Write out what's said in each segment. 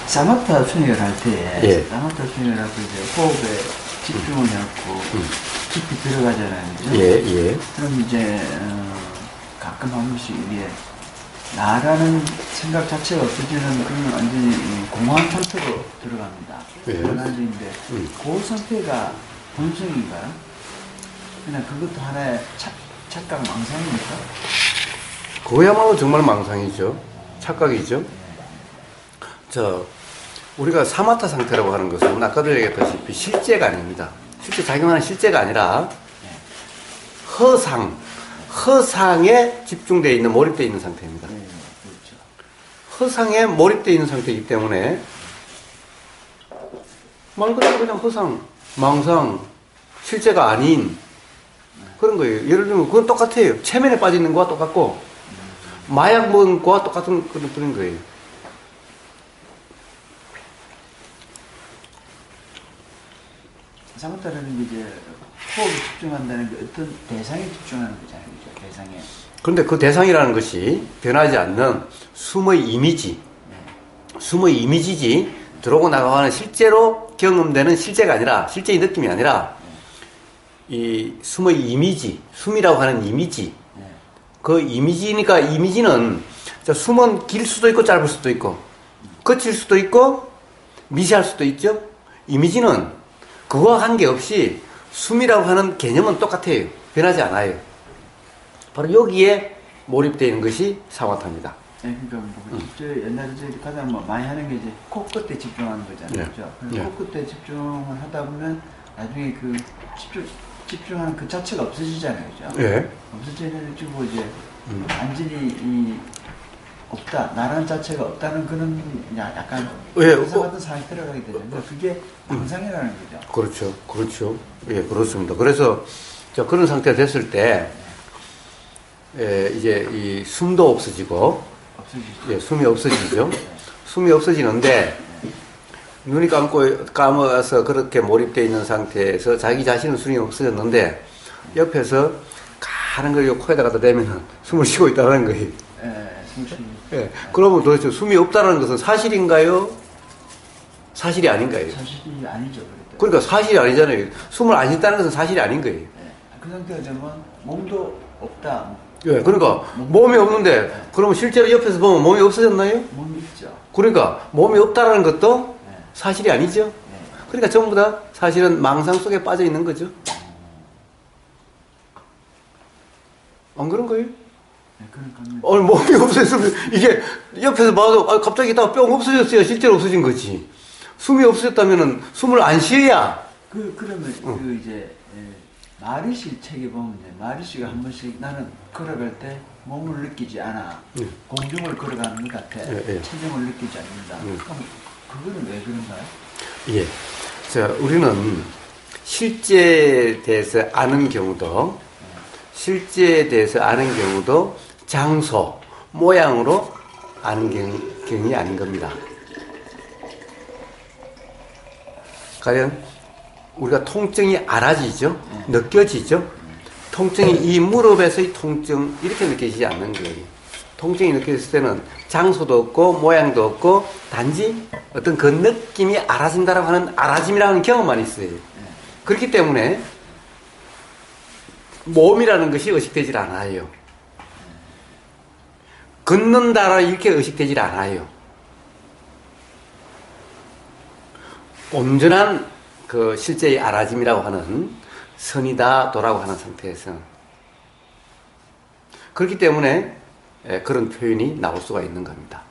사마타 수행을 할 때, 예. 사마타 수행을 할 때 이제 호흡에 집중을 해갖고 깊이 들어가잖아요. 그죠? 예, 예. 그럼 이제, 가끔 한 번씩 이게, 나라는 생각 자체가 없어지는 그런 완전히 공허한 상태로 들어갑니다. 예. 원한인데, 그 상태가 본성인가요? 그냥 그것도 하나의 착각 망상입니까? 그야말로 정말 망상이죠. 착각이죠. 우리가 사마타 상태라고 하는 것은 아까도 얘기했다시피 실제가 아닙니다. 실제 작용하는 실제가 아니라 허상에 집중되어 있는, 몰입되어 있는 상태입니다. 네, 그렇죠. 허상에 몰입되어 있는 상태이기 때문에 말 그대로 그냥 허상, 망상, 실제가 아닌 그런 거예요. 예를 들면 그건 똑같아요. 체면에 빠져 있는 거와 똑같고 마약 먹은 거와 똑같은 그런 거예요. 사마타라는 게 이제 호흡에 집중한다는 게 어떤 대상에 집중하는 거잖아요. 그죠? 대상에. 그런데 그 대상이라는 것이 변하지 않는 숨의 이미지, 숨의 이미지지 들어오고 나가는 실제로 경험되는 실제가 아니라, 실제의 느낌이 아니라 이 숨의 이미지, 숨이라고 하는 이미지, 그 이미지니까 이미지는 숨은 길 수도 있고 짧을 수도 있고 거칠 수도 있고 미세할 수도 있죠. 이미지는 그거와 관계없이 숨이라고 하는 개념은 똑같아요. 변하지 않아요. 바로 여기에 몰입되어 있는 것이 사마타입니다. 네, 그러니까 저 옛날에 가장 많이 하는 게 이제 코끝에 집중하는 거잖아요. 그죠? 예. 코끝에 집중을 하다 보면 나중에 그 집중하는 그 자체가 없어지잖아요. 그죠? 예. 없어지고 이제 완전히 없다. 나라는 자체가 없다는 그런 약간 회사 같은 상황에 들어가게 되는데 그게 망상이라는 거죠. 그렇죠. 그렇죠. 예, 그렇습니다. 그래서 그런 상태가 됐을 때 이제 이 숨도 없어지고 예, 숨이 없어지죠. 숨이 없어지는데 눈이 감아서 그렇게 몰입되어 있는 상태에서 자기 자신은 숨이 없어졌는데 옆에서 가는 걸 코에다 갖다 대면 숨을 쉬고 있다는 거예요. 예, 그러면 도대체 숨이 없다는 것은 사실인가요? 사실이 아닌가요? 사실이 아니죠. 그러니까 사실이 아니잖아요. 숨을 안 쉰다는 것은 사실이 아닌 거예요. 그 상태가 되면 몸도 없다. 예, 그러니까 몸이 없는데 그러면 실제로 옆에서 보면 몸이 없어졌나요? 몸이 있죠. 그러니까 몸이 없다라는 것도 사실이 아니죠. 그러니까 전부 다 사실은 망상 속에 빠져 있는 거죠. 안 그런 거예요? 네, 그런 겁니다. 몸이 없어졌으면 이게 옆에서 봐도 갑자기 딱 뿅 없어졌어야 실제로 없어진 거지. 숨이 없어졌다면은 숨을 안 쉬어야. 그러면 그 이제 마리시 책에 보면 마리시가 한 번씩 나는 걸어갈 때 몸을 느끼지 않아. 공중을 걸어가는 것 같아. 체중을 느끼지 않는다. 그럼 그거는 왜 그런가요? 예. 우리는 실제에 대해서 아는 경우도 장소, 모양으로 아는 경이 아닌 겁니다. 가령 우리가 통증이 알아지죠? 느껴지죠? 통증이 이 무릎에서의 통증 이렇게 느껴지지 않는 거예요. 통증이 느껴졌을 때는 장소도 없고 모양도 없고 단지 어떤 그 느낌이 알아진다라고 하는 알아짐이라고 하는 경험만 있어요. 그렇기 때문에 몸이라는 것이 의식되질 않아요. 걷는다라 이렇게 의식되질 않아요. 온전한 그 실제의 알아짐이라고 하는 선이다 도라고 하는 상태에서 그렇기 때문에 그런 표현이 나올 수가 있는 겁니다.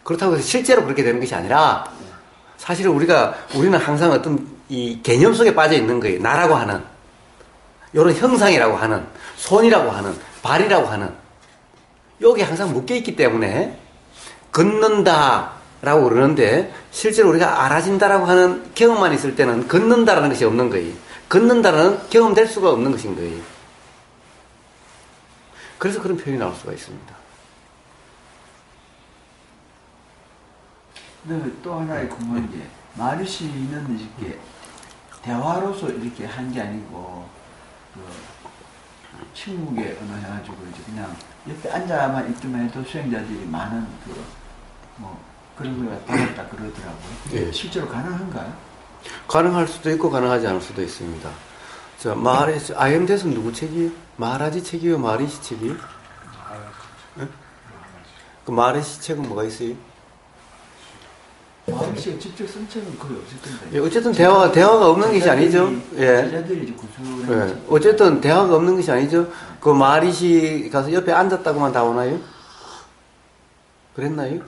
그렇다고 해서 실제로 그렇게 되는 것이 아니라 사실은 우리는 항상 어떤 이 개념 속에 빠져 있는 거예요. 나라고 하는 이런 형상이라고 하는 손이라고 하는 발이라고 하는 여기 항상 묶여 있기 때문에 걷는다라고 그러는데 실제로 우리가 알아진다라고 하는 경험만 있을 때는 걷는다라는 것이 없는 거예요. 걷는다라는 경험될 수가 없는 것인 거예요. 그래서 그런 표현이 나올 수가 있습니다. 네, 또 하나의 궁금한 게 마르시는 이렇게 대화로서 이렇게 한 게 아니고 그 침묵의 언어 해가지고 이제 그냥 옆에 앉아만 있기만 해도 수행자들이 많은 그런 걸 받았다 그러더라고요. 예. 실제로 가능한가요? 가능할 수도 있고 가능하지 않을 수도 있습니다. 자, IM대에서 누구 책이에요? 마하라지 책이에요? 마리시 책이에요? 예? 그 마리시 책은 뭐가 있어요? 마리시가 직접 쓴 책은 거의 없을 텐데. 예, 어쨌든 대화가 없는 것이 아니죠. 예. 제자들이 이제 구술을 예. 어쨌든 대화가 없는 것이 아니죠. 그 마리시 가서 옆에 앉았다고만 다 오나요? 그랬나요?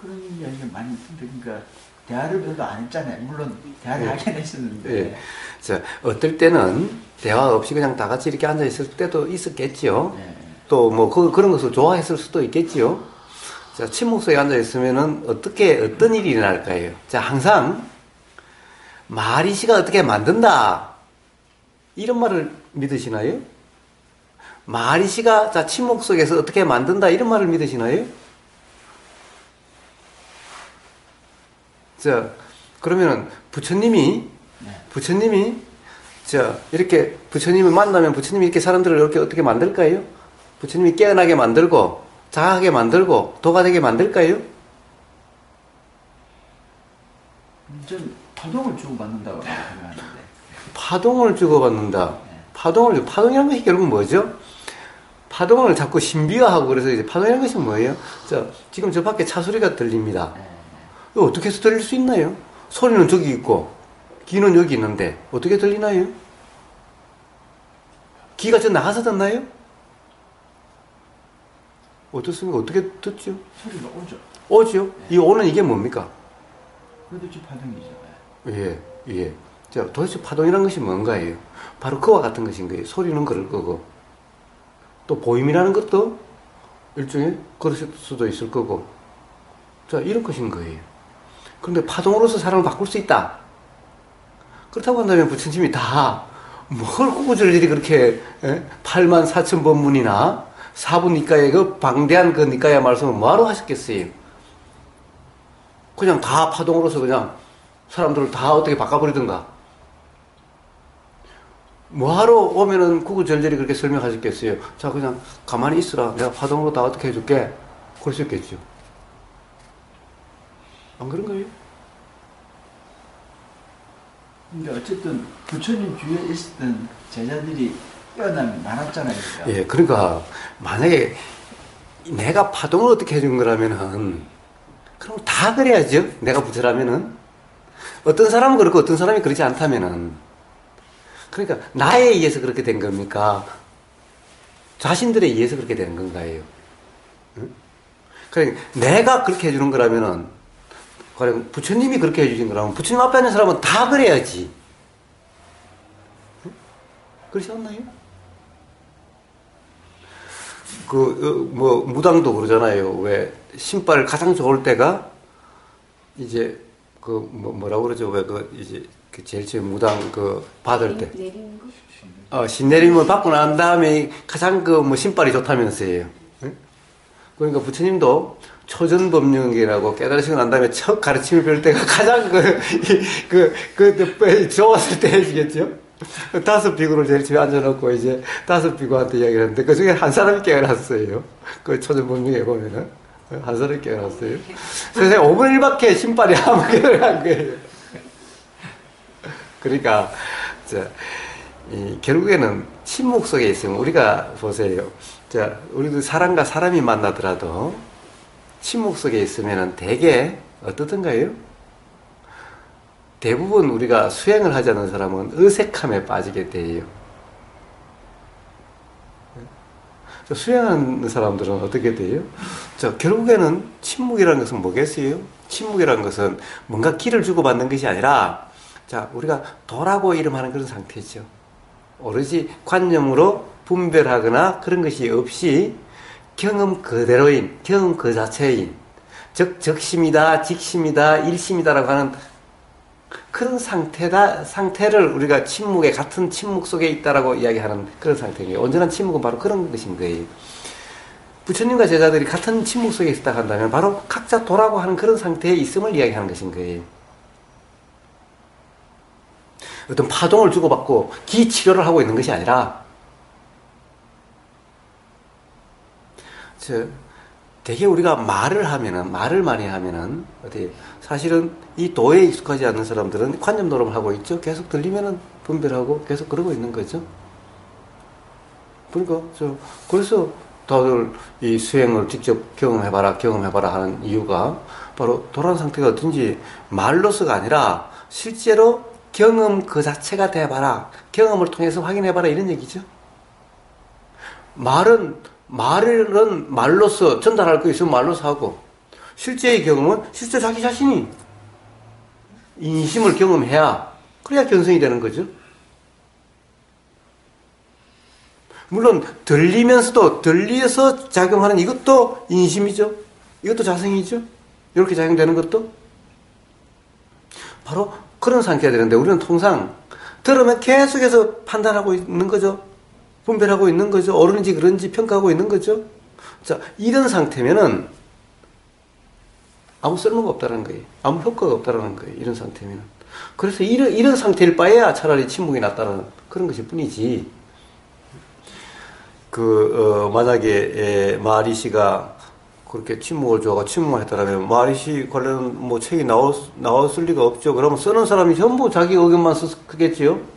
그런 이야기가 많이 있던데, 그러니까 대화를 별로 안 했잖아요. 물론 대화를 하긴 했었는데. 예. 자, 어떨 때는 대화 없이 그냥 다 같이 이렇게 앉아 있을 때도 있었겠지요. 네. 또 뭐 그런 것을 좋아했을 수도 있겠지요. 자, 침묵 속에 앉아 있으면은 어떤 일이 일어날까요? 자, 항상 마리시가 어떻게 만든다. 이런 말을 믿으시나요? 마리시가 자, 침묵 속에서 어떻게 만든다. 이런 말을 믿으시나요? 자, 그러면은 부처님이 자, 이렇게 부처님을 만나면 부처님이 이렇게 사람들을 이렇게 어떻게 만들까요? 부처님이 깨어나게 만들고 자하게 만들고 도가 되게 만들까요? 전 파동을 주고받는다고 생각하는데. 파동을 주고받는다. 파동이라는 것이 결국 뭐죠? 파동을 자꾸 신비화하고 그래서 이제 파동이라는 것이 뭐예요? 자, 지금 저 밖에 차 소리가 들립니다. 이거 어떻게 해서 들릴 수 있나요? 소리는 저기 있고 귀는 여기 있는데 어떻게 들리나요? 귀가 저 나가서 듣나요? 어떻습니까? 어떻게 듣죠? 소리가 오죠. 오죠? 네. 이 오는 이게 뭡니까? 그래도 좀 파동이죠. 예, 예. 자, 도대체 파동이란 것이 뭔가예요? 바로 그와 같은 것인 거예요. 소리는 그럴 거고, 또 보임이라는 것도 일종의 그럴 수도 있을 거고, 자, 이런 것인 거예요. 그런데 파동으로서 사람을 바꿀 수 있다. 그렇다고 한다면 부처님이 다 뭘 꾸꾸절절히 그렇게 84,000번문이나 사부니까의 그 방대한 그 니까야 말씀을 뭐하러 하셨겠어요? 그냥 다 파동으로서 그냥 사람들을 다 어떻게 바꿔버리든가. 뭐하러 오면은 구구절절히 그렇게 설명하셨겠어요? 자, 그냥 가만히 있으라. 내가 파동으로 다 어떻게 해줄게. 그럴 수 있겠죠. 안 그런가요? 근데 어쨌든 부처님 주위에 있었던 제자들이 깨어남이 많았잖아요. 그러니까. 예, 그러니까 만약에 내가 파동을 어떻게 해준 거라면은 그럼 다 그래야죠. 내가 부처라면은 어떤 사람은 그렇고 어떤 사람이 그렇지 않다면은 그러니까 나에 의해서 그렇게 된 겁니까? 자신들에 의해서 그렇게 되는 건가요? 응? 그러니까 내가 그렇게 해주는 거라면은 그럼 부처님이 그렇게 해주신 거라면 부처님 앞에 있는 사람은 다 그래야지. 응? 그렇지 않나요? 무당도 그러잖아요. 왜, 신발 가장 좋을 때가, 이제, 뭐라고 그러죠? 왜, 이제, 제일 처음 무당, 받을 때. 내리는 거? 신내림을 받고 난 다음에 가장 신발이 좋다면서요. 응? 그러니까 부처님도 초전법령이라고 깨달으시고 난 다음에 첫 가르침을 배울 때가 가장 좋았을 때 해주겠죠? 5 비구를 제일 집에 앉아놓고 이제 5 비구한테 이야기를 했는데 그 중에 한 사람이 깨어났어요. 그 초전법령에 보면은. 한 사람이 깨어났어요. 세상에 5분 1밖에 신발이 아무 깨달을 한 거예요. 그러니까, 결국에는 침묵 속에 있으면 우리가 보세요. 자, 우리도 사람과 사람이 만나더라도 침묵 속에 있으면은 되게 어떻던가요? 대부분 우리가 수행을 하지 않는 사람은 어색함에 빠지게 돼요. 수행하는 사람들은 어떻게 돼요? 자, 결국에는 침묵이라는 것은 뭐겠어요? 침묵이라는 것은 뭔가 길을 주고받는 것이 아니라, 자, 우리가 도라고 이름하는 그런 상태죠. 오로지 관념으로 분별하거나 그런 것이 없이 경험 그대로인, 경험 그 자체인, 적심이다, 직심이다, 일심이다라고 하는 그런 상태를 우리가 같은 침묵 속에 있다라고 이야기하는 그런 상태예요. 온전한 침묵은 바로 그런 것인 거예요. 부처님과 제자들이 같은 침묵 속에 있다 한다면 바로 각자 도라고 하는 그런 상태에 있음을 이야기하는 것인 거예요. 어떤 파동을 주고받고 기치료를 하고 있는 것이 아니라 되게 우리가 말을 많이 하면은, 어디, 사실은 이 도에 익숙하지 않는 사람들은 관념 노름을 하고 있죠. 계속 들리면은 분별하고 계속 그러고 있는 거죠. 그러니까, 그래서 다들 이 수행을 직접 경험해봐라 하는 이유가 바로 도란 상태가 어떤지 말로서가 아니라 실제로 경험 그 자체가 돼봐라. 경험을 통해서 확인해봐라. 이런 얘기죠. 말은 말로서 전달할 거 있으면 말로서 하고, 실제의 경험은 실제 자기 자신이 인심을 경험해야, 그래야 견성이 되는 거죠. 물론 들리면서도 작용하는 이것도 인심이죠. 이것도 자성이죠. 이렇게 작용되는 것도 바로 그런 상태가 되는데, 우리는 통상 들으면 계속해서 판단하고 있는 거죠. 분별하고 있는 거죠. 옳은지 그런지 평가하고 있는 거죠. 자, 이런 상태면은 아무 쓸모가 없다는 거예요. 아무 효과가 없다는 거예요. 이런 상태면은. 그래서 이런 상태일 바에야 차라리 침묵이 낫다는 그런 것일 뿐이지. 만약에 마리시가 그렇게 침묵을 줘가 침묵을 했다라면 마리시 관련 뭐 책이 나왔을 리가 없죠. 그러면 쓰는 사람이 전부 자기 의견만 쓰겠지요.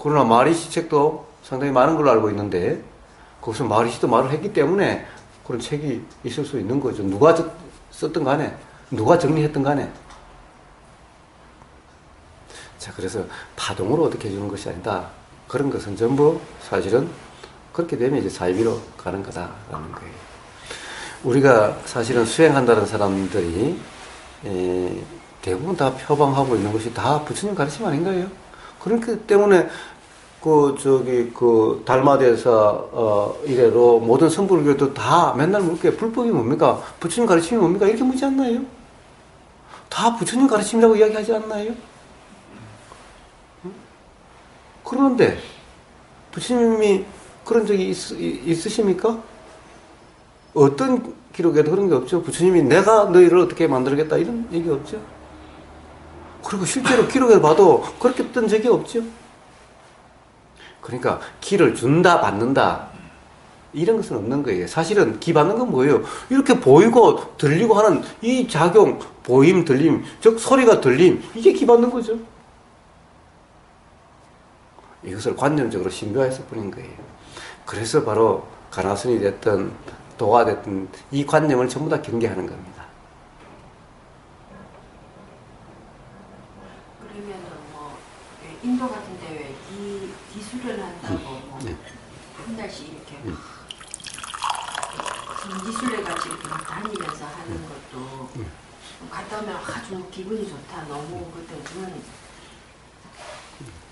그러나 마리시 책도 상당히 많은 걸로 알고 있는데, 거기서 마리시도 말을 했기 때문에 그런 책이 있을 수 있는 거죠. 누가 썼든 간에, 누가 정리했든 간에. 자, 그래서 파동으로 어떻게 해주는 것이 아니다. 그런 것은 전부 사실은 그렇게 되면 이제 사이비로 가는 거다라는 거예요. 우리가 사실은 수행한다는 사람들이 대부분 다 표방하고 있는 것이 다 부처님 가르침 아닌가요? 그렇기 때문에 달마대사 이래로 모든 성불교도 다 맨날 묻게 불법이 뭡니까? 부처님 가르침이 뭡니까? 이렇게 묻지 않나요? 다 부처님 가르침이라고 이야기하지 않나요? 그런데 부처님이 그런 적이 있으십니까? 어떤 기록에도 그런 게 없죠. 부처님이 내가 너희를 어떻게 만들겠다 이런 얘기 없죠. 그리고 실제로 기록에 봐도 그렇게 뜬 적이 없죠. 그러니까 기를 준다 받는다 이런 것은 없는 거예요. 사실은 기 받는 건 뭐예요? 이렇게 보이고 들리고 하는 이 작용, 보임, 들림, 즉 소리가 들림, 이게 기 받는 거죠. 이것을 관념적으로 신묘했을 뿐인 거예요. 그래서 바로 가나순이 됐든 도가 됐든 이 관념을 전부 다 경계하는 겁니다. 그러면은 인도 같은 데 왜 기술을 한다고 한 달씩 이렇게 기술회 같이 이렇게 다니면서 하는 것도 갔다 오면 아주 기분이 좋다. 너무 그때는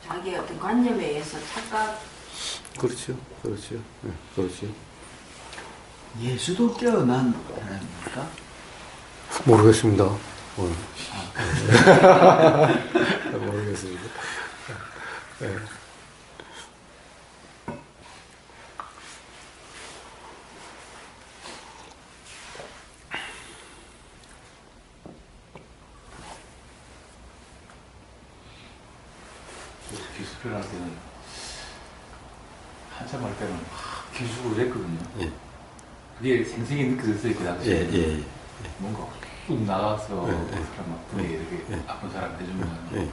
자기의 어떤 관념에 의해서 착각. 그렇죠. 네, 그렇죠. 예수도 깨어난 사람입니까? 모르겠습니다. 모르겠습니다. 네. 기술을 할 때는 한참 할 때는 기술을 했거든요. 예. 그게 생생히 느껴졌어요. 그 당시에. 예. 뭔가 뚝 나가서 예. 사람 막 분에 이렇게 아픈 사람 해주면 예.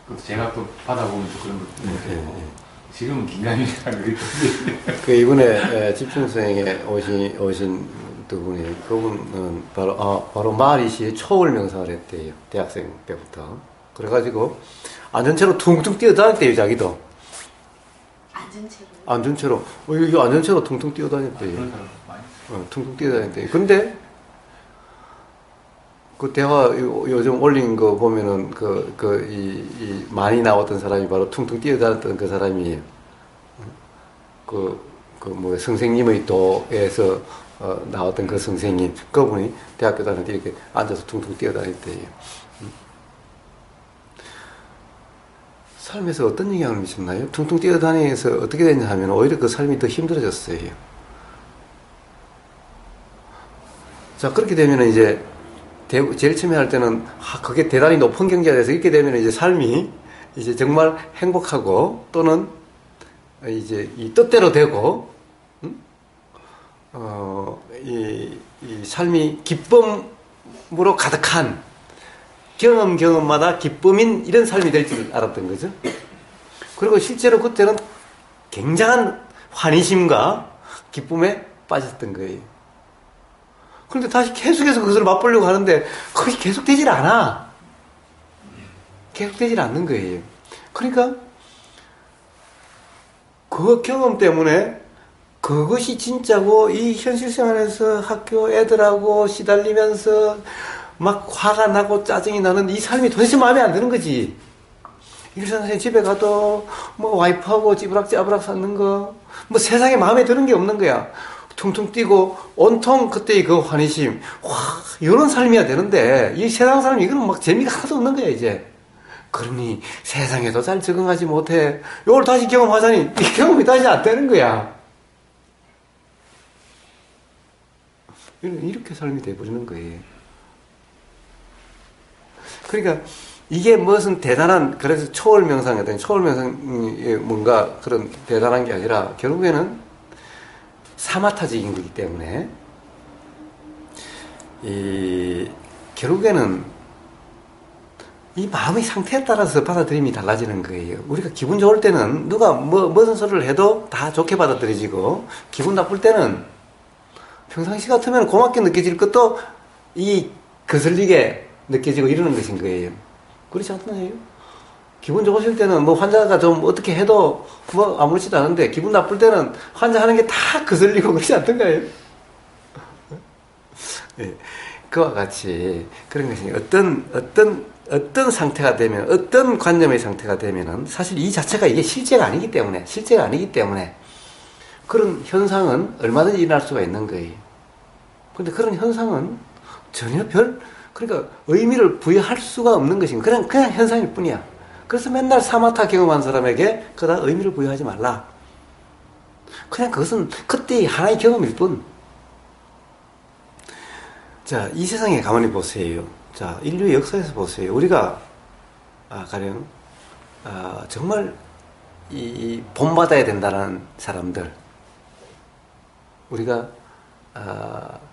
그것도 제가 또 받아보면서 그런 것도 느끼고 지금은 긴가민이라는 게 있거든요. 이번에 집중수행에 오신 두 분이, 그분은 바로 마리시 초월 명상을 했대요. 대학생 때부터. 그래가지고 안전체로 퉁퉁 뛰어다녔대요. 자기도 안전체로 이거 안전체로 퉁퉁 뛰어다녔대요. 그런 사람 많이 퉁퉁 뛰어다녔대요. 근데 그 대화 요즘 올린 거 보면은 이 많이 나왔던 사람이 바로 퉁퉁 뛰어다녔던 그 사람이에요. 선생님의 도에서 나왔던 그 선생님, 그분이 대학교 다닐 때 이렇게 앉아서 퉁퉁 뛰어다녔대요. 삶에서 어떤 영향을 미쳤나요? 퉁퉁 뛰어다니면서 어떻게 됐냐 하면 오히려 그 삶이 더 힘들어졌어요. 자, 그렇게 되면 이제 제일 처음에 할 때는 그게 대단히 높은 경지가 돼서 이렇게 되면 이제 삶이 이제 정말 행복하고 또는 이제 이 뜻대로 되고 이 삶이 기쁨으로 가득한 경험마다 기쁨인 이런 삶이 될 줄 알았던 거죠. 그리고 실제로 그때는 굉장한 환희심과 기쁨에 빠졌던 거예요. 그런데 다시 계속해서 그것을 맛보려고 하는데 그것이 계속되질 않아. 계속되질 않는 거예요. 그러니까 그 경험 때문에 그것이 진짜고 이 현실 생활에서 학교 애들하고 시달리면서 막 화가 나고 짜증이 나는 이 삶이 도대체 마음에 안 드는 거지. 일선생님 집에 가도 뭐 와이프하고 찌부락찌부락 사는 거 뭐 세상에 마음에 드는 게 없는 거야. 퉁퉁 뛰고 온통 그때의 그 환희심 와 이런 삶이야 되는데 이 세상 삶 이거는 막 재미가 하나도 없는 거야 이제. 그러니 세상에도 잘 적응하지 못해. 이걸 다시 경험하자니 이 경험이 다시 안 되는 거야. 이렇게 삶이 돼버리는 거예요. 그러니까 이게 무슨 대단한 그래서 초월명상이든 초월명상이 뭔가 그런 대단한 게 아니라 결국에는 사마타적인 거기 때문에 결국에는 이 마음의 상태에 따라서 받아들임이 달라지는 거예요. 우리가 기분 좋을 때는 누가 무슨 소리를 해도 다 좋게 받아들여지고 기분 나쁠 때는 평상시 같으면 고맙게 느껴질 것도 이 거슬리게 느껴지고 이러는 것인 거예요. 그렇지 않나요? 기분 좋으실 때는 뭐 환자가 좀 어떻게 해도 뭐 아무렇지도 않은데 기분 나쁠 때는 환자 하는 게 다 거슬리고 그렇지 않던가요? 네. 그와 같이 그런 것이 어떤 상태가 되면 어떤 관념의 상태가 되면은 사실 이 자체가 이게 실제가 아니기 때문에 그런 현상은 얼마든지 일어날 수가 있는 거예요. 그런데 그런 현상은 전혀 그러니까 의미를 부여할 수가 없는 것인 그냥 현상일 뿐이야. 그래서 맨날 사마타 경험한 사람에게 그다 의미를 부여하지 말라. 그냥 그것은 그때의 하나의 경험일 뿐. 자, 이 세상에 가만히 보세요. 자, 인류의 역사에서 보세요. 우리가 가령 정말 이 본받아야 된다는 사람들, 우리가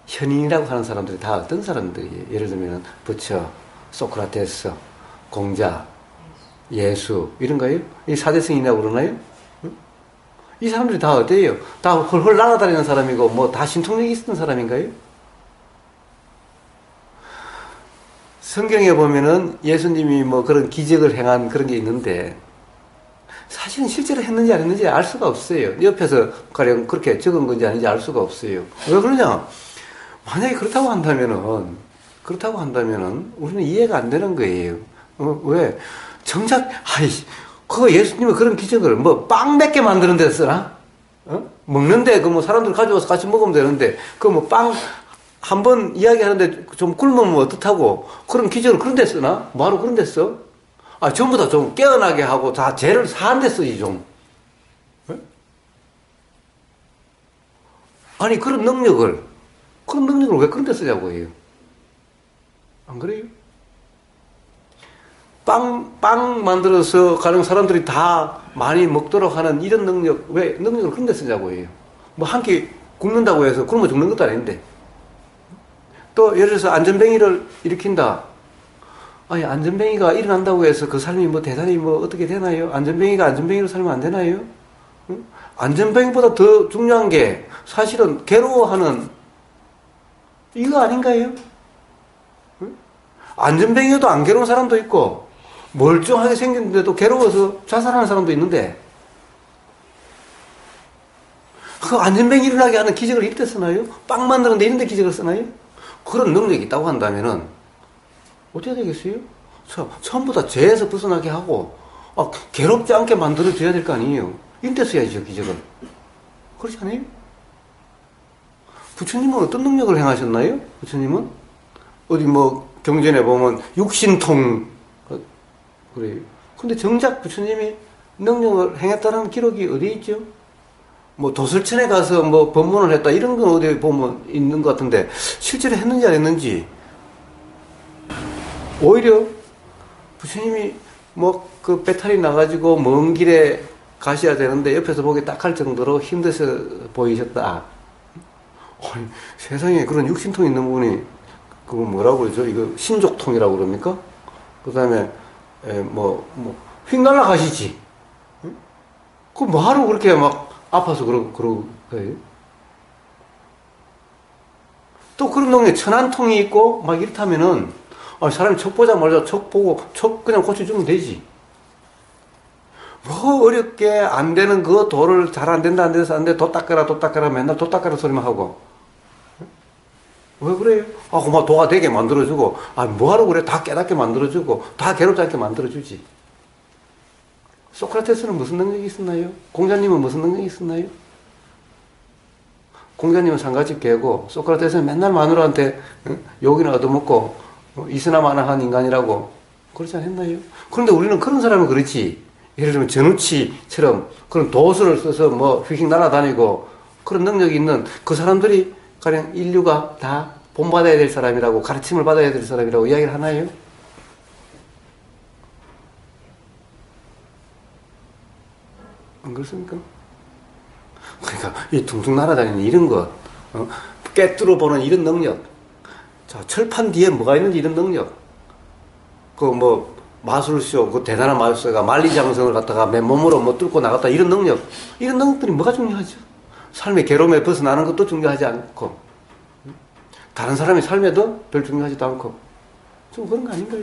현인이라고 하는 사람들이 다 어떤 사람들이에요? 예를 들면 부처, 소크라테스, 공자, 예수 이런 거예요? 이 사대성이라고 그러나요? 응? 이 사람들이 다 어때요? 다 헐헐 날아다니는 사람이고 뭐 다 신통력이 있었던 사람인가요? 성경에 보면은 예수님이 뭐 그런 기적을 행한 그런 게 있는데 사실은 실제로 했는지 안 했는지 알 수가 없어요. 옆에서 가령 그렇게 적은 건지 아닌지 알 수가 없어요. 왜 그러냐? 만약에 그렇다고 한다면은 우리는 이해가 안 되는 거예요. 왜? 정작 그거 예수님이 그런 기적을 뭐 빵 몇 개 만드는 데 쓰나? 먹는데 그 뭐 사람들 가져와서 같이 먹으면 되는데 그 뭐 빵 한 번 이야기하는데 좀 굶으면 어떡하고 그런 기적을 그런 데 쓰나? 뭐하러 그런 데 써? 전부 다 좀 깨어나게 하고 다 죄를 사한 데 쓰지 좀. 아니 그런 능력을 왜 그런 데 쓰냐고 해요. 안 그래요? 빵 만들어서 가령 사람들이 다 많이 먹도록 하는 이런 왜 능력을 그런 데 쓰냐고 해요. 뭐 한 끼 굶는다고 해서 굶어 죽는 것도 아닌데. 또 예를 들어서 안전뱅이를 일으킨다. 아니 안전뱅이가 일어난다고 해서 그 삶이 뭐 대단히 뭐 어떻게 되나요? 안전뱅이가 안전뱅이로 살면 안 되나요? 응? 안전뱅이보다 더 중요한 게 사실은 괴로워하는 이거 아닌가요? 응? 안전뱅이여도 안 괴로운 사람도 있고 멀쩡하게 생겼는데도 괴로워서 자살하는 사람도 있는데 그 안전뱅이 일어나게 하는 기적을 이때 쓰나요? 빵 만드는데 이런 데 기적을 쓰나요? 그런 능력이 있다고 한다면은 어떻게 되겠어요? 처음부터 다 죄에서 벗어나게 하고 괴롭지 않게 만들어줘야 될 거 아니에요. 이런 데 써야죠 기적을. 그렇지 않아요? 부처님은 어떤 능력을 행하셨나요? 부처님은 어디 뭐 경전에 보면 육신통 그래요. 근데 정작 부처님이 능력을 행했다는 기록이 어디 있죠? 뭐 도설천에 가서 뭐 법문을 했다 이런 건 어디 보면 있는 것 같은데 실제로 했는지 안 했는지 오히려 부처님이 뭐 그 배탈이 나가지고 먼 길에 가셔야 되는데 옆에서 보기 딱 할 정도로 힘들어 보이셨다. 아니, 세상에 그런 육신통 있는 분이 그거 뭐라고 그러죠? 이거 신족통이라고 그럽니까? 그 다음에 휙 날아가시지. 응? 그 뭐하러 그렇게 막 아파서 그러고 거예요? 또 그런 동네에 천안통이 있고 막 이렇다면은 사람이 척 보자마자 척 보고 척 그냥 고쳐주면 되지. 뭐 어렵게 안 되는 그 도를 잘 안 된다 안 돼서 안 돼. 도 닦아라 맨날 도 닦아라 소리만 하고. 왜 그래요? 그만 도가 되게 만들어주고 뭐하러 그래? 다 깨닫게 만들어주고 다 괴롭지 않게 만들어주지. 소크라테스는 무슨 능력이 있었나요? 공자님은 무슨 능력이 있었나요? 공자님은 상가집 개고 소크라테스는 맨날 마누라한테 욕이나 얻어먹고 이스나마나한 인간이라고 그렇지 않았나요? 그런데 우리는 그런 사람은 그렇지. 예를 들면 전우치처럼 그런 도수를 써서 휙휙 날아다니고 그런 능력이 있는 그 사람들이 가령 인류가 다 본받아야 될 사람이라고 가르침을 받아야 될 사람이라고 이야기를 하나요? 안 그렇습니까? 그러니까 이 둥둥 날아다니는 이런 것, 깨뚫어 보는 이런 능력, 자 철판 뒤에 뭐가 있는지 이런 능력, 마술쇼, 그 대단한 마술사가 만리장성을 갖다가 맨몸으로 뚫고 나갔다 이런 능력들이 뭐가 중요하죠? 삶의 괴로움에 벗어나는 것도 중요하지 않고, 다른 사람의 삶에도 별 중요하지도 않고, 좀 그런 거 아닌가요?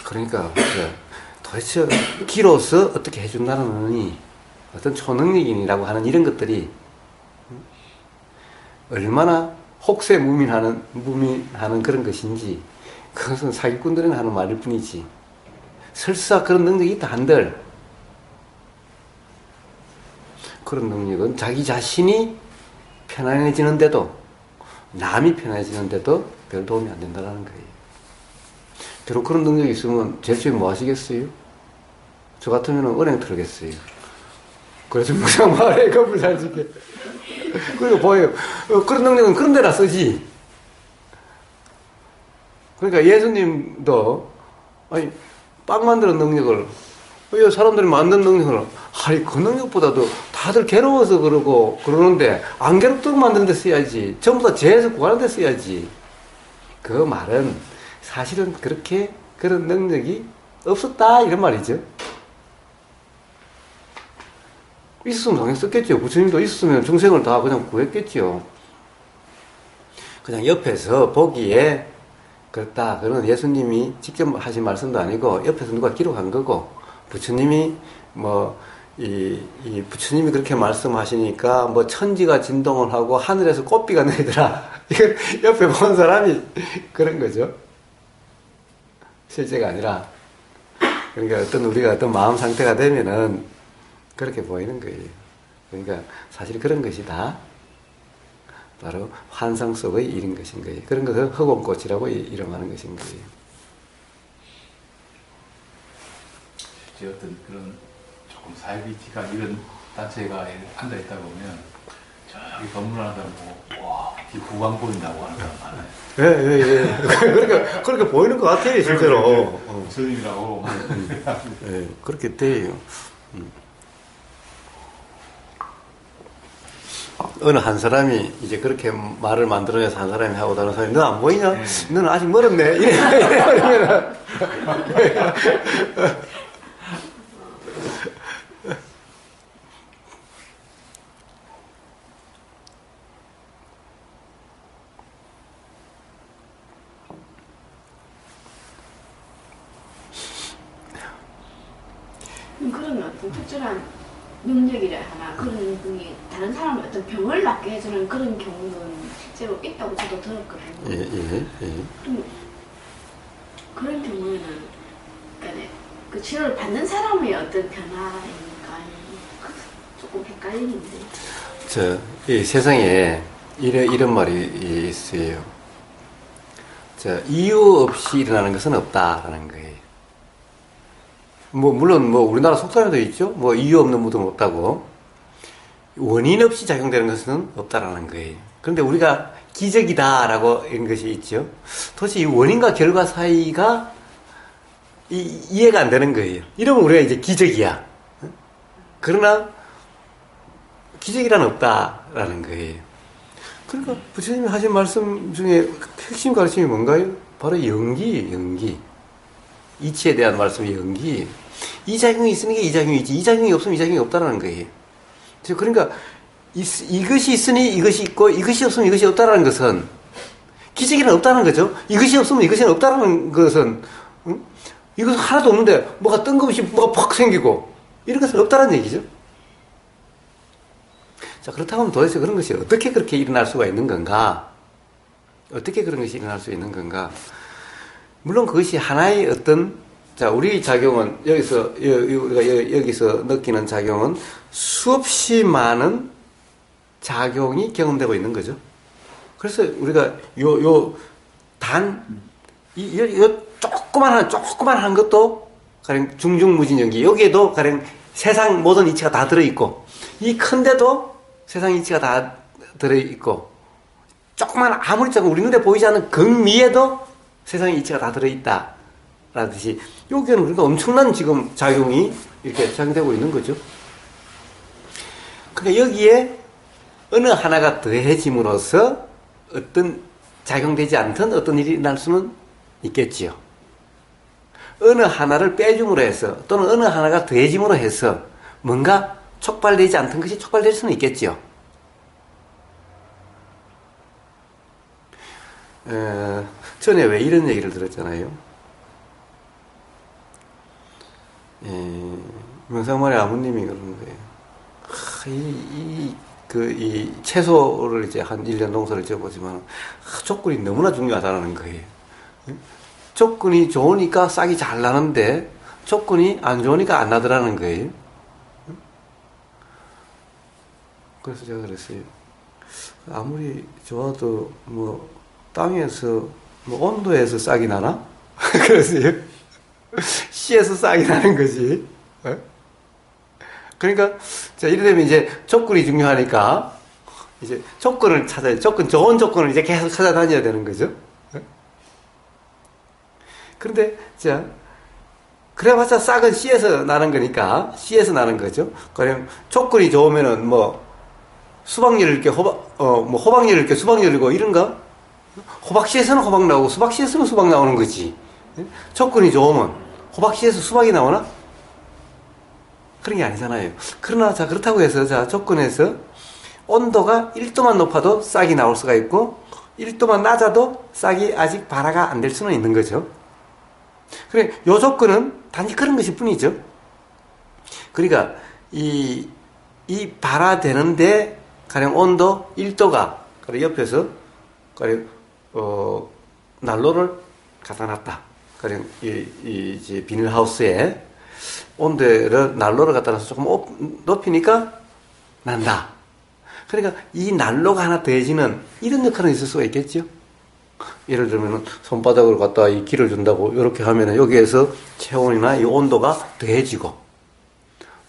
그러니까 도대체 기로서 어떻게 해준다느니 어떤 초능력인이라고 하는 이런 것들이 얼마나 혹세무민하는 그런 것인지, 그것은 사기꾼들은 하는 말일 뿐이지, 설사 그런 능력이 있다 한들 그런 능력은 자기 자신이 편안해지는데도, 남이 편안해지는데도 별 도움이 안 된다는 거예요. 비록 그런 능력이 있으면 제일 처음에 뭐 하시겠어요? 저 같으면 은행 털겠어요. 그래서 무상마을에 겁을 잘 지게. 그리고 보여요. 그런 능력은 그런 데나 쓰지. 그러니까 예수님도 빵 만드는 능력을, 사람들이 만든 능력을, 그 능력보다도 다들 괴로워서 그러는데 안 괴롭도록 만드는 데 써야지. 전부 다 죄에서 구하는 데 써야지. 그 말은 사실은 그렇게 그런 능력이 없었다 이런 말이죠. 있었으면 당연히 썼겠죠. 부처님도 있었으면 중생을 다 그냥 구했겠죠. 그냥 옆에서 보기에 그렇다. 그런 예수님이 직접 하신 말씀도 아니고 옆에서 누가 기록한 거고, 부처님이 부처님이 그렇게 말씀하시니까 천지가 진동을 하고 하늘에서 꽃비가 내리더라. 이걸 옆에 본 사람이 그런 거죠. 실제가 아니라. 그러니까 우리가 어떤 마음 상태가 되면은 그렇게 보이는 거예요. 그러니까 사실 그런 것이 다 바로 환상 속의 일인 것인 거예요. 그런 것을 허공꽃이라고 이름하는 것인 거예요. 실제 어떤 그런 조금 사회비티가 이런 단체가 앉아있다 보면 저기 건물 하나 보고 와, 이 구강 보인다고 하는 사람 많아요. 예. 그렇게 보이는 것 같아요, 실제로. 스님이라고. 예, 그렇게 돼요. 어느 한 사람이 이제 그렇게 말을 만들어내서 한 사람이 하고 다른 사람이 너 안 보이냐? 너는 아직 멀었네. 이러면 그러면 어떤 특별한 능력이라 하나 그런 분이 다른 사람의 어떤 병을 낫게 해주는 그런 경우는 실제로 있다고 저도 들었거든요. 예. 그런 경우에는 그러니까 그 치료를 받는 사람의 어떤 변화입니까? 조금 헷갈리는데. 이 세상에 이런 말이 있어요. 이유 없이 일어나는 것은 없다라는 거예요. 물론 우리나라 속담에도 있죠. 이유 없는 무덤 없다고. 원인 없이 작용되는 것은 없다라는 거예요. 그런데 우리가 기적이다라고 이런 것이 있죠. 도대체 이 원인과 결과 사이가 이해가 안 되는 거예요. 이러면 우리가 이제 기적이야. 그러나 기적이란 없다라는 거예요. 그러니까 부처님이 하신 말씀 중에 핵심 가르침이 뭔가요? 바로 연기. 이치에 대한 말씀이 연기. 이 작용이 있으니까 이 작용이 있지. 이 작용이 없으면 이 작용이 없다라는 거예요. 그러니까 이것이 있으니 이것이 있고 이것이 없으면 이것이 없다라는 것은 기적이란 없다는 거죠. 이것이 없으면 이것이 없다라는 것은 이것은 하나도 없는데 뭐가 뜬금없이 뭐가 팍 생기고 이런 것은 없다는 얘기죠. 자, 그렇다고 하면 도대체 그런 것이 어떻게 그렇게 일어날 수가 있는 건가? 어떻게 그런 것이 일어날 수 있는 건가? 물론 그것이 하나의 어떤, 자, 우리 작용은, 우리가 여기서 느끼는 작용은 수없이 많은 작용이 경험되고 있는 거죠. 그래서 우리가 조그만한 것도 가령 중중무진연기, 여기에도 가령 세상 모든 이치가 다 들어있고, 이 큰데도 세상 이치가 다 들어있고, 아무리 작은 우리 눈에 보이지 않는 극미에도 세상의 이치가 다 들어있다. 라듯이, 여기에는 그러니까 엄청난 지금 작용이 이렇게 작용되고 있는 거죠. 그러니까 여기에 어느 하나가 더해짐으로써 어떤 작용되지 않던 어떤 일이 일어날 수는 있겠지요. 어느 하나를 빼줌으로 해서 또는 어느 하나가 더해짐으로 해서 뭔가 촉발되지 않던 것이 촉발될 수는 있겠지요. 전에 왜 이런 얘기를 들었잖아요. 명상만의 아버님이 그러는 거예요. 이 채소를 이제 한 1년 농사를 지어보지만 조건이 너무나 중요하다는 거예요. 조건이 좋으니까 싹이 잘 나는데 조건이 안 좋으니까 안 나더라는 거예요. 그래서 제가 그랬어요. 아무리 좋아도 땅에서 온도에서 싹이 나나? 그랬어요. 씨에서 싹이 나는 거지. 그러니까 자, 이러면 이제 조건이 중요하니까 이제 조건을 찾아야 좋은 조건을 이제 계속 찾아다녀야 되는 거죠. 그런데 자, 그래봤자 싹은 씨에서 나는 거니까 씨에서 나는 거죠. 그럼 조건이 좋으면은 수박잎을 이렇게 호박잎을 이렇게 수박잎이고 이런가? 호박씨에서는 호박 나오고 수박씨에서는 수박 나오는 거지. 조건이 좋으면 호박씨에서 수박이 나오나? 그런 게 아니잖아요. 그러나 자, 그렇다고 해서 자, 조건에서 온도가 1도만 높아도 싹이 나올 수가 있고 1도만 낮아도 싹이 아직 발화가 안 될 수는 있는 거죠. 그래, 요 조건은 단지 그런 것일 뿐이죠. 그러니까 이 발화되는데 가령 온도 1도가 옆에서 가령 난로를 갖다 놨다. 가령 이제 비닐하우스에 온도를 난로를 갖다 놔서 조금 높이니까 난다. 그러니까 이 난로가 하나 더해지는 이런 역할은 있을 수가 있겠죠. 예를 들면 손바닥을 갖다 이 기를 준다고 이렇게 하면은 여기에서 체온이나 이 온도가 더해지고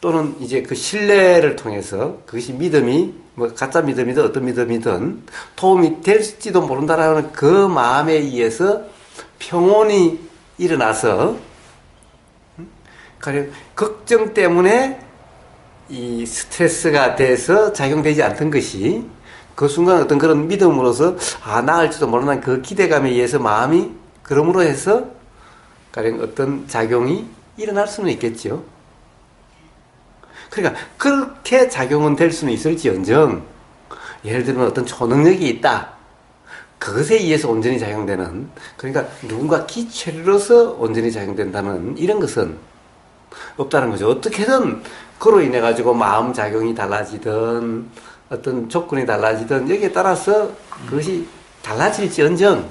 또는 이제 그 신뢰를 통해서 그것이 믿음이 가짜 믿음이든 어떤 믿음이든 도움이 될지도 모른다라는 그 마음에 의해서 평온이 일어나서 가령 걱정 때문에 이 스트레스가 돼서 작용되지 않던 것이 그 순간 어떤 그런 믿음으로서 나을지도 모르는 그 기대감에 의해서 마음이 그러므로 해서 가령 어떤 작용이 일어날 수는 있겠죠. 그러니까 그렇게 작용은 될 수는 있을지언정 예를 들면 어떤 초능력이 있다. 그것에 의해서 온전히 작용되는 그러니까 누군가 기체로서 온전히 작용된다는 이런 것은 없다는 거죠. 어떻게든 그로 인해 가지고 마음 작용이 달라지든 어떤 조건이 달라지든 여기에 따라서 그것이 달라질지언정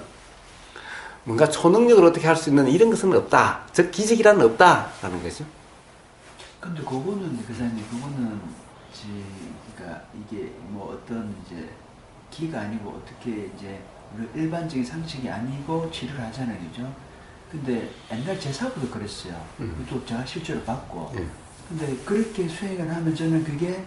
뭔가 초능력을 어떻게 할 수 있는 이런 것은 없다. 즉 기적이라는 없다라는 거죠. 근데 그거는 그러니까 이게 어떤 이제 기가 아니고 어떻게 이제 우리 일반적인 상식이 아니고 치료를 하잖아요, 그죠? 근데 옛날 제사부도 그랬어요. 또 제가 실제로 봤고. 근데 그렇게 수행을 하면 저는 그게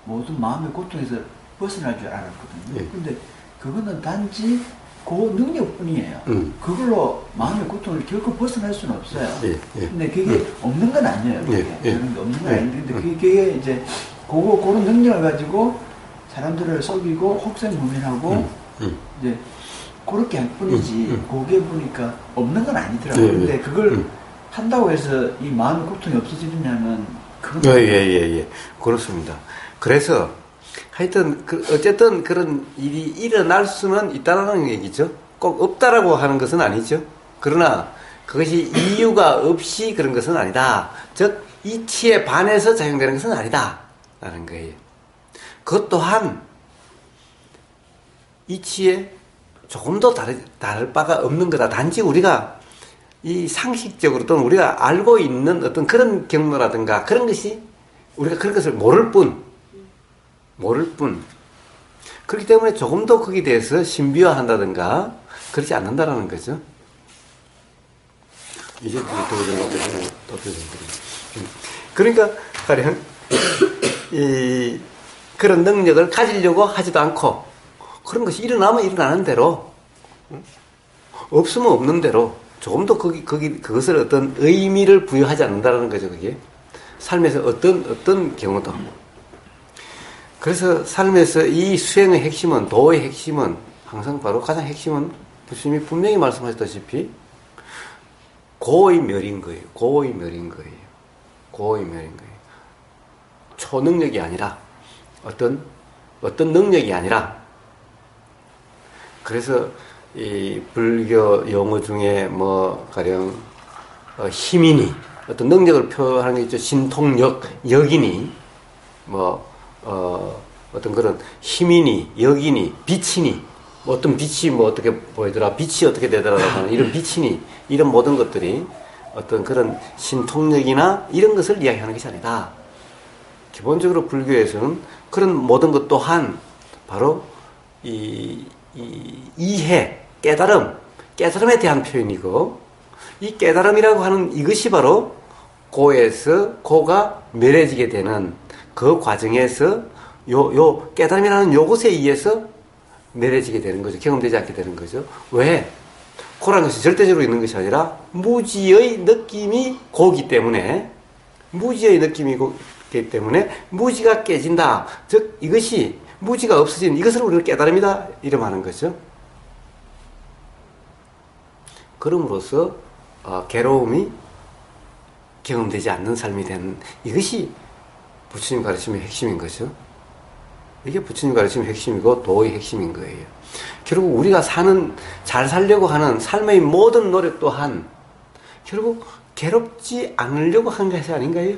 모든 마음의 고통에서 벗어날 줄 알았거든요. 근데 그거는 단지 그 능력뿐이에요. 그걸로 마음의 고통을 결코 벗어날 수는 없어요. 근데 그게 없는 건 아니에요. 그게. 그런 게 없는 건 아닌데, 근데 그게 이제 그런 능력을 가지고 사람들을 속이고 혹세무민하고 이제 그렇게 할 뿐이지 그게 보니까 없는 건 아니더라고요. 예, 근데 예. 그걸 한다고 해서 이 마음의 고통이 없어지느냐면 그건 예. 그렇습니다. 그래서 하여튼 어쨌든 그런 일이 일어날 수는 있다라는 얘기죠. 꼭 없다라고 하는 것은 아니죠. 그러나 그것이 이유가 없이 그런 것은 아니다. 즉 이치에 반해서 작용되는 것은 아니다 라는 거예요. 그것 또한 이치에 조금 더 다를 바가 없는 거다. 단지 우리가 이 상식적으로 또는 우리가 알고 있는 어떤 그런 경로라든가 그런 것이 우리가 그런 것을 모를 뿐. 그렇기 때문에 조금 더 거기에 대해서 신비화한다든가 그렇지 않는다라는 거죠. 이제 그러니까 가령 이 그런 능력을 가지려고 하지도 않고 그런 것이 일어나면 일어나는 대로 없으면 없는 대로 조금 더 그것을 어떤 의미를 부여하지 않는다라는 거죠. 그게 삶에서 어떤 경우도. 그래서 삶에서 이 수행의 핵심은, 도의 핵심은 항상 바로 가장 핵심은 부처님이 분명히 말씀하셨다시피 고의 멸인 거예요. 고의 멸인 거예요. 초능력이 아니라 어떤 능력이 아니라. 그래서 이 불교 용어 중에 뭐 가령 힘이니 어떤 능력을 표현하는 게 있죠. 신통력, 역이니 어떤 그런 힘이니 역이니 빛이니 어떤 빛이 뭐 어떻게 보이더라, 빛이 어떻게 되더라 하는 이런 빛이니 이런 모든 것들이 어떤 그런 신통력이나 이런 것을 이야기하는 것이 아니다. 기본적으로 불교에서는 그런 모든 것 또한 바로 이해, 깨달음에 대한 표현이고, 이 깨달음이라고 하는 이것이 바로 고가 멸해지게 되는 그 과정에서 요 깨달음이라는 요것에 의해서 멸해지게 되는 거죠. 경험되지 않게 되는 거죠. 왜? 고라는 것이 절대적으로 있는 것이 아니라 무지의 느낌이 고기 때문에, 무지가 깨진다. 즉 이것이 무지가 없어진 이것을 우리는 깨달음이다 이름하는 거죠. 그럼으로써 괴로움이 경험되지 않는 삶이 되는 이것이 부처님 가르침의 핵심인 거죠. 이게 부처님 가르침의 핵심이고 도의 핵심인 거예요. 결국 우리가 잘 살려고 하는 삶의 모든 노력 또한 결국 괴롭지 않으려고 하는 것이 아닌가요?